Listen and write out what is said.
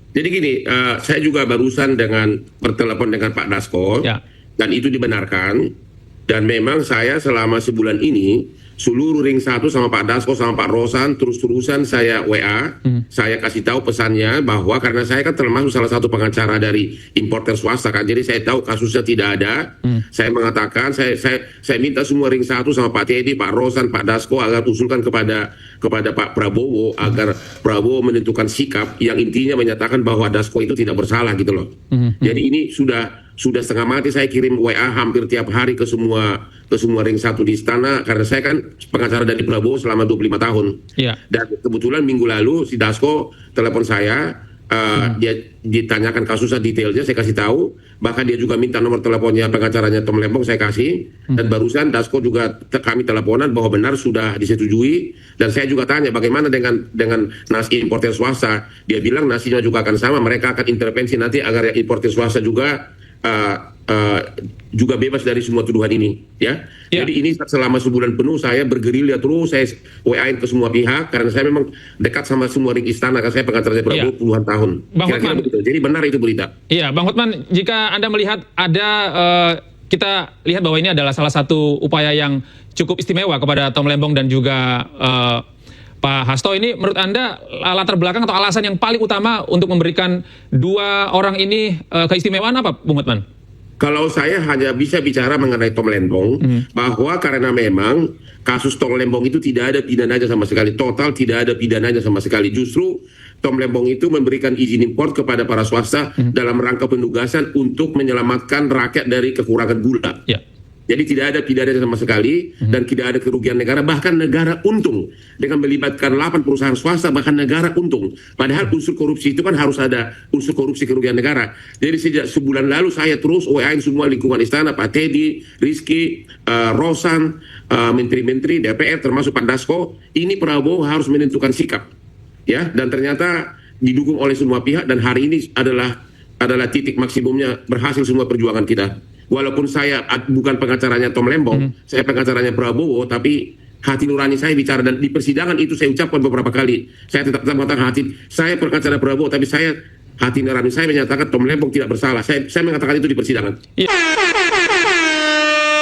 Jadi gini, saya juga barusan bertelepon dengan Pak Dasko, Ya. dan itu dibenarkan. Dan memang saya selama sebulan ini seluruh ring satu sama Pak Dasko sama Pak Rosan terus-terusan saya WA, saya kasih tahu pesannya bahwa karena saya kan termasuk salah satu pengacara dari importer swasta kan, jadi saya tahu kasusnya tidak ada. Saya mengatakan saya minta semua ring satu sama Pak Teddy, Pak Rosan, Pak Dasko agar usulkan kepada Pak Prabowo agar Prabowo menentukan sikap yang intinya menyatakan bahwa Dasko itu tidak bersalah gitu loh. Jadi ini sudah setengah mati saya kirim WA hampir tiap hari ke semua ring satu di istana karena saya kan pengacara dari Prabowo selama 25 tahun. Iya. Dan kebetulan minggu lalu si Dasko telepon saya, dia ditanyakan kasusnya detailnya, saya kasih tahu. Bahkan dia juga minta nomor teleponnya pengacaranya Tom Lembong, saya kasih. Dan barusan Dasko juga kami teleponan bahwa benar sudah disetujui. Dan saya juga tanya bagaimana dengan nasi importer swasta. Dia bilang nasinya juga akan sama, mereka akan intervensi nanti agar importer swasta juga juga bebas dari semua tuduhan ini, ya. Jadi ini selama sebulan penuh saya bergerilya terus, saya WA-in ke semua pihak karena saya memang dekat sama semua ring istana, karena saya pengacara Prabowo puluhan tahun. Kira-kira begitu. Jadi benar itu berita. Iya, Bang Hotman, jika Anda melihat ada kita lihat bahwa ini adalah salah satu upaya yang cukup istimewa kepada Tom Lembong dan juga Pak Hasto, ini menurut Anda latar belakang atau alasan yang paling utama untuk memberikan dua orang ini keistimewaan apa, Bung Hotman? Kalau saya hanya bisa bicara mengenai Tom Lembong, bahwa karena memang kasus Tom Lembong itu tidak ada pidananya sama sekali, total tidak ada pidananya sama sekali. Justru Tom Lembong itu memberikan izin impor kepada para swasta dalam rangka penugasan untuk menyelamatkan rakyat dari kekurangan gula. Ya. Jadi tidak ada pidana sama sekali dan tidak ada kerugian negara, bahkan negara untung dengan melibatkan 8 perusahaan swasta, bahkan negara untung. Padahal unsur korupsi itu kan harus ada unsur korupsi kerugian negara. Jadi sejak sebulan lalu saya terus WA-in semua lingkungan istana, Pak Teddy, Rizky, Rosan, menteri-menteri DPR termasuk Pak Dasko, ini Prabowo harus menentukan sikap. Ya, dan ternyata didukung oleh semua pihak dan hari ini adalah titik maksimumnya berhasil semua perjuangan kita. Walaupun saya bukan pengacaranya Tom Lembong, saya pengacaranya Prabowo, tapi hati nurani saya bicara, dan di persidangan itu saya ucapkan beberapa kali. Saya tetap mengatakan saya pengacara Prabowo, tapi hati nurani saya menyatakan Tom Lembong tidak bersalah. Saya mengatakan itu di persidangan. Ya.